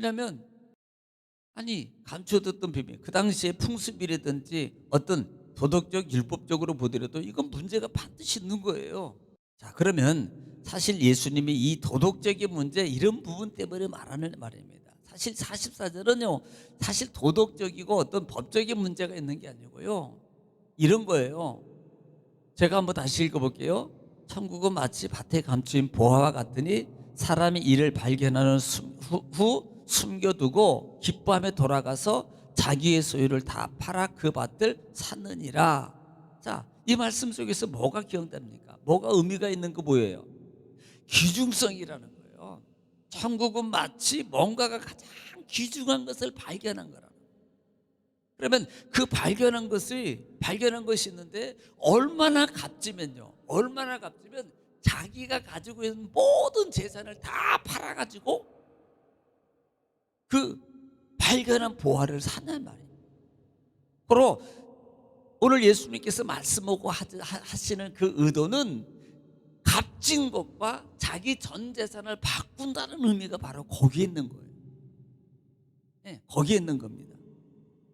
왜냐하면 아니 감춰뒀던 비밀, 그 당시에 풍습이라든지 어떤 도덕적 율법적으로 보더라도 이건 문제가 반드시 있는 거예요. 자, 그러면 사실 예수님이 이 도덕적인 문제 이런 부분 때문에 말하는 말입니다. 사실 44절은요 사실 도덕적이고 어떤 법적인 문제가 있는 게 아니고요 이런 거예요. 제가 한번 다시 읽어볼게요. 천국은 마치 밭에 감추인 보화와 같으니 사람이 이를 발견하는 후 숨겨두고 기뻐하며 돌아가서 자기의 소유를 다 팔아 그 밭을 샀느니라. 자, 이 말씀 속에서 뭐가 기억됩니까? 뭐가 의미가 있는 거 뭐예요? 귀중성이라는 거예요. 천국은 마치 뭔가가 가장 귀중한 것을 발견한 거라. 그러면 그 발견한 것이 있는데 얼마나 값지면요. 얼마나 값지면 자기가 가지고 있는 모든 재산을 다 팔아가지고 그 발견한 보화를 사는 말이에요. 그리고 오늘 예수님께서 말씀하고 하시는 그 의도는 값진 것과 자기 전 재산을 바꾼다는 의미가 바로 거기에 있는 거예요. 네, 거기에 있는 겁니다.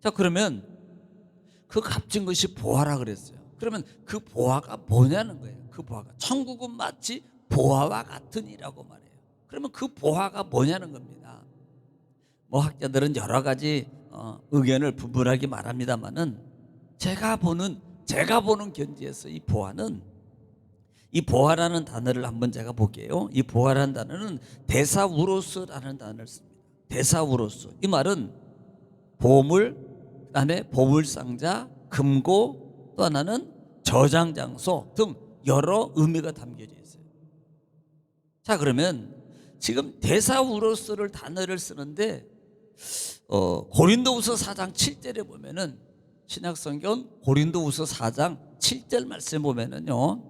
자, 그러면 그 값진 것이 보화라 그랬어요. 그러면 그 보화가 뭐냐는 거예요. 그 보화가 천국은 마치 보화와 같으니라고 말해요. 그러면 그 보화가 뭐냐는 겁니다. 뭐 학자들은 여러 가지 의견을 분분하게 말합니다만은 제가 보는 견지에서 이 보화라는 단어를 한번 제가 볼게요. 이 보화라는 단어는 데사우로스라는 단어를 씁니다. 데사우로스. 이 말은 보물, 그다음에 보물상자, 금고, 또 하나는 저장 장소 등 여러 의미가 담겨져 있어요. 자, 그러면 지금 데사우로스를 단어를 쓰는데 고린도후서 4장 7절에 보면은 신약성경 고린도후서 4장 7절 말씀 보면은요.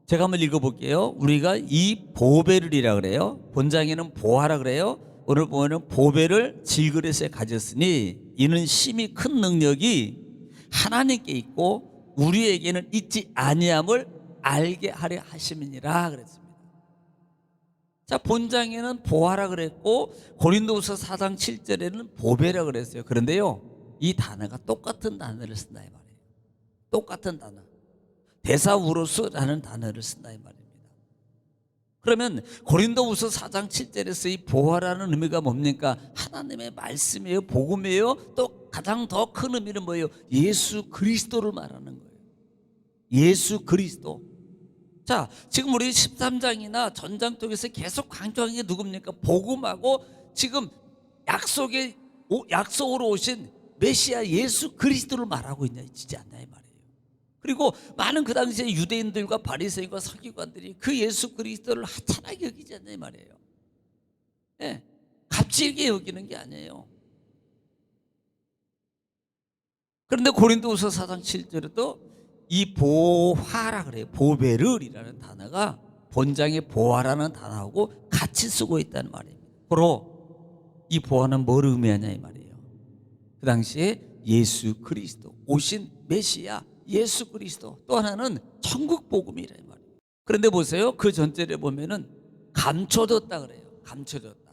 제가 한번 읽어볼게요. 우리가 이 보배를이라 그래요. 본장에는 보화라 그래요. 오늘 보면은 보배를 질그릇에 가졌으니 이는 심히 큰 능력이 하나님께 있고 우리에게는 있지 아니함을 알게 하려 하심이니라 그랬습니다. 자, 본장에는 보화라 그랬고 고린도후서 4장 7절에는 보배라 그랬어요. 그런데요 이 단어가 똑같은 단어를 쓴다 이 말이에요. 똑같은 단어 데사우로스라는 단어를 쓴다 이 말입니다. 그러면 고린도후서 4장 7절에서 이 보화라는 의미가 뭡니까? 하나님의 말씀이에요, 복음이에요. 또 가장 더 큰 의미는 뭐예요? 예수 그리스도를 말하는 거예요. 예수 그리스도. 자, 지금 우리 13장이나 전장통에서 계속 강조하는 게 누굽니까? 복음하고 지금 약속으로 오신 메시아 예수 그리스도를 말하고 있지 않나 이 말이에요. 그리고 많은 그 당시에 유대인들과 바리새인과 서기관들이 그 예수 그리스도를 하찮게 여기지 않나 이 말이에요. 네, 값지게 여기는 게 아니에요. 그런데 고린도후서 4장 7절에도 이 보화라 그래요. 보배를이라는 단어가 본장의 보화라는 단어하고 같이 쓰고 있다는 말입니다. 바로 이 보화는 뭘 의미하냐 이 말이에요. 그 당시에 예수 그리스도 오신 메시아 예수 그리스도, 또 하나는 천국 복음이라 이 말이에요. 그런데 보세요. 그 전절에 보면은 감춰졌다 그래요. 감춰졌다.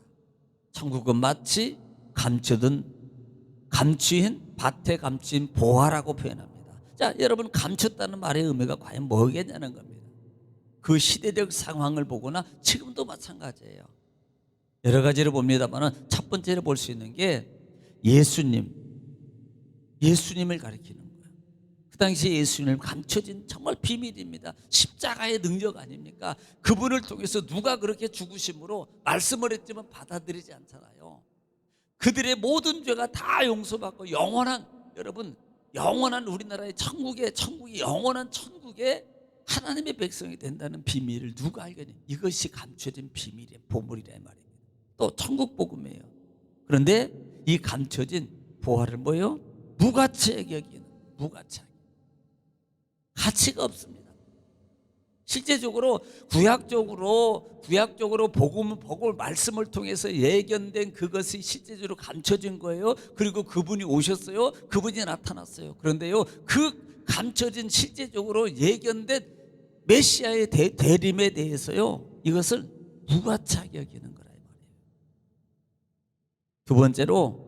천국은 마치 감추인 밭에 감추인 보화라고 표현합니다. 자, 여러분 감췄다는 말의 의미가 과연 뭐겠냐는 겁니다. 그 시대적 상황을 보거나 지금도 마찬가지예요. 여러 가지를 봅니다만 첫 번째로 볼 수 있는 게 예수님을 가리키는 거예요. 그 당시에 예수님을 감춰진 정말 비밀입니다. 십자가의 능력 아닙니까? 그분을 통해서 누가 그렇게 죽으심으로 말씀을 했지만 받아들이지 않잖아요. 그들의 모든 죄가 다 용서받고 영원한 우리나라의 천국이 영원한 천국에 하나님의 백성이 된다는 비밀을 누가 알겠냐? 이것이 감춰진 비밀의 보물이라 말입니다. 또 천국 복음이에요. 그런데 이 감춰진 보화를 뭐예요? 무가치하게 여기는, 무가치하게. 가치가 없습니다. 실제적으로 구약적으로 복음을 말씀을 통해서 예견된 그것이 실제적으로 감춰진 거예요. 그리고 그분이 오셨어요. 그분이 나타났어요. 그런데요, 그 감춰진 실제적으로 예견된 메시아의 대림에 대해서요, 이것을 무가치하게 여기는 거라 이 말이에요. 두 번째로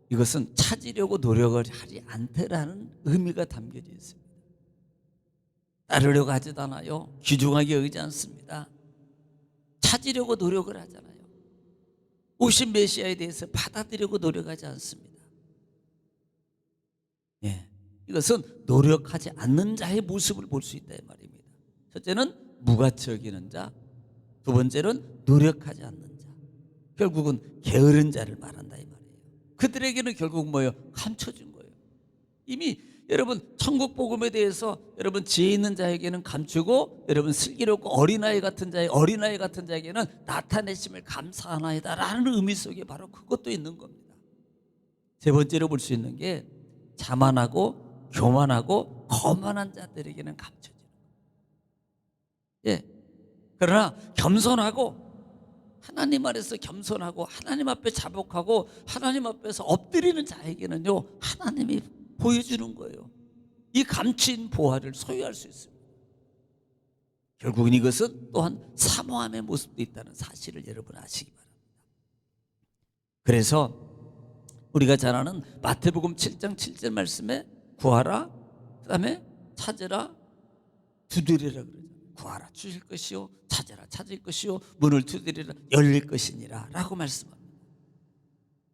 이것은 찾으려고 노력을 하지 않더라는 의미가 담겨져 있습니다. 따르려고 하지도 않아요. 귀중하게 여기지 않습니다. 찾으려고 노력을 하잖아요. 오신 메시아에 대해서 받아들이려고 노력하지 않습니다. 예, 이것은 노력하지 않는 자의 모습을 볼 수 있다 이 말입니다. 첫째는 무가치 여기는 자, 두 번째는 노력하지 않는 자, 결국은 게으른 자를 말한다 이 말이에요. 그들에게는 결국 뭐예요? 감춰진 거예요. 이미 여러분 천국 복음에 대해서 여러분 지혜 있는 자에게는 감추고, 여러분 슬기롭고 어린아이 같은 자에게는 나타내심을 감사하나이다라는 의미 속에 바로 그것도 있는 겁니다. 세 번째로 볼 수 있는 게 자만하고 교만하고 거만한 자들에게는 감춰지는 거예요. 예. 그러나 겸손하고, 하나님 안에서 겸손하고 하나님 앞에 자복하고 하나님 앞에서 엎드리는 자에게는요, 하나님이 보여주는 거예요. 이 감추인 보화를 소유할 수 있습니다. 결국은 이것은 또한 사모함의 모습도 있다는 사실을 여러분 아시기 바랍니다. 그래서 우리가 잘 아는 마태복음 7장 7절 말씀에 구하라, 그 다음에 찾으라, 두드리라 그러죠. 구하라 주실 것이요, 찾으라 찾을 것이요, 문을 두드리라 열릴 것이니라 라고 말씀합니다.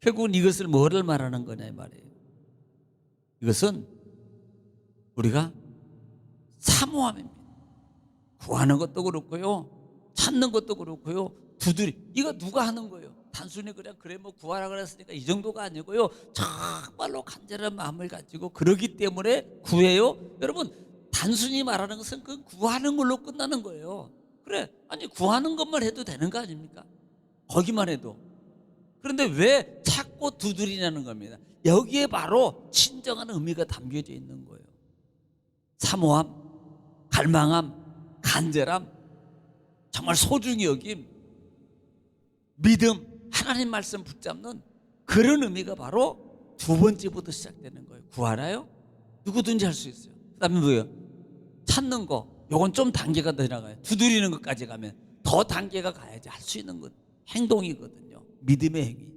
결국은 이것을 뭐를 말하는 거냐 이 말이에요. 이것은 우리가 사모함입니다. 구하는 것도 그렇고요, 찾는 것도 그렇고요, 이거 누가 하는 거예요? 단순히 그냥 그래 뭐 구하라 그랬으니까 이 정도가 아니고요, 정말로 간절한 마음을 가지고 그러기 때문에 구해요. 여러분 단순히 말하는 것은 그 구하는 걸로 끝나는 거예요. 그래, 아니 구하는 것만 해도 되는 거 아닙니까? 거기만 해도. 그런데 왜 찾고 두드리냐는 겁니다. 여기에 바로 진정한 의미가 담겨져 있는 거예요. 사모함, 갈망함, 간절함, 정말 소중히 여김, 믿음, 하나님 말씀 붙잡는 그런 의미가 바로 두 번째부터 시작되는 거예요. 구하라요? 누구든지 할 수 있어요. 그 다음에 뭐예요? 찾는 거, 요건 좀 단계가 더 나가요. 두드리는 것까지 가면 더 단계가 가야지 할 수 있는 것, 행동이거든요. 믿음의 행위.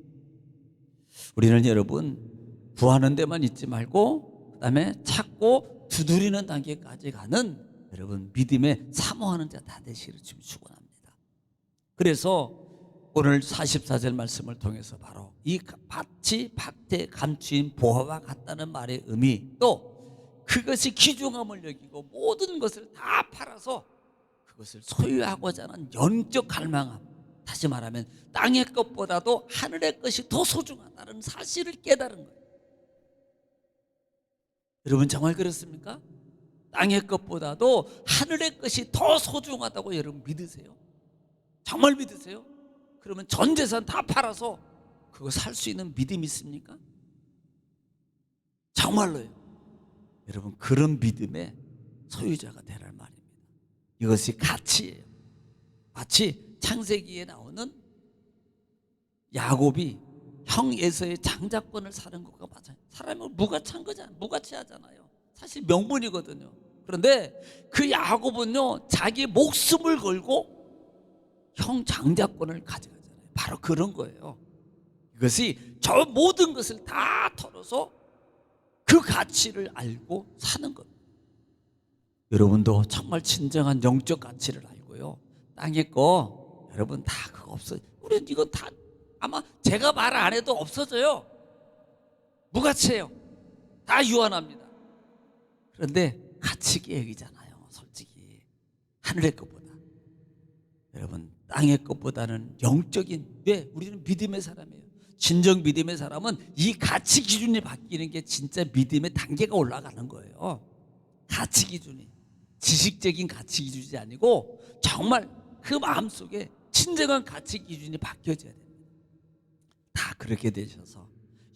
우리는 여러분 구하는 데만 있지 말고, 그 다음에 찾고 두드리는 단계까지 가는 여러분 믿음의 사모하는 자 다 되시기를 지금 축원합니다. 그래서 오늘 44절 말씀을 통해서 바로 이 밭이 밭에 감추인 보화와 같다는 말의 의미, 또 그것이 귀중함을 여기고 모든 것을 다 팔아서 그것을 소유하고자 하는 영적 갈망함, 다시 말하면 땅의 것보다도 하늘의 것이 더 소중하다는 사실을 깨달은 거예요. 여러분 정말 그렇습니까? 땅의 것보다도 하늘의 것이 더 소중하다고 여러분 믿으세요? 정말 믿으세요? 그러면 전 재산 다 팔아서 그거 살 수 있는 믿음이 있습니까? 정말로요. 여러분 그런 믿음의 소유자가 되란 말입니다. 이것이 가치예요. 마치 창세기에 나오는 야곱이 형 에서의 장자권을 사는 것과 맞아요. 사람이 무가치한 거잖아요. 무가치하잖아요. 사실 명분이거든요. 그런데 그 야곱은요, 자기 목숨을 걸고 형 장자권을 가져가잖아요. 바로 그런 거예요. 이것이 저 모든 것을 다 털어서 그 가치를 알고 사는 겁니다. 여러분도 정말 진정한 영적 가치를 알고요, 땅의 거 여러분 다 그거 없어요. 우리는 이건 다 아마 제가 말 안 해도 없어져요. 무가치예요. 다 유한합니다. 그런데 가치 있게 여기잖아요. 솔직히 하늘의 것보다. 여러분 땅의 것보다는 영적인, 왜? 우리는 믿음의 사람이에요. 진정 믿음의 사람은 이 가치 기준이 바뀌는 게 진짜 믿음의 단계가 올라가는 거예요. 가치 기준이 지식적인 가치 기준이 아니고 정말 그 마음속에 진정한 가치 기준이 바뀌어져야 됩니다. 다 그렇게 되셔서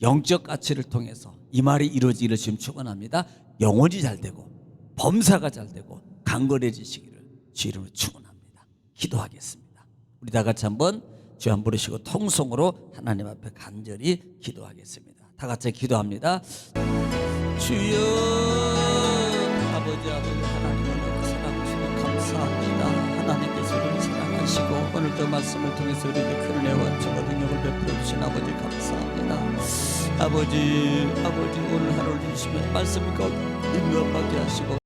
영적 가치를 통해서 이 말이 이루어지기를 지금 축원합니다. 영혼이 잘 되고 범사가 잘 되고 강건해지시기를 주 이름으로 축원합니다. 기도하겠습니다. 우리 다 같이 한번 주 한 부르시고 통성으로 하나님 앞에 간절히 기도하겠습니다. 다 같이 기도합니다. 주여, 아버지 하나님을 사랑하시고 감사합니다. 하나님께서 우리를 사랑하시고 오늘도 말씀을 통해서 우리에게 큰 은혜와 축복과 능력을 베풀어 주셨습니다. 주신 아버지 감사합니다. 아버지 오늘 하루를 주시면 말씀 가운데 인도받게 하시고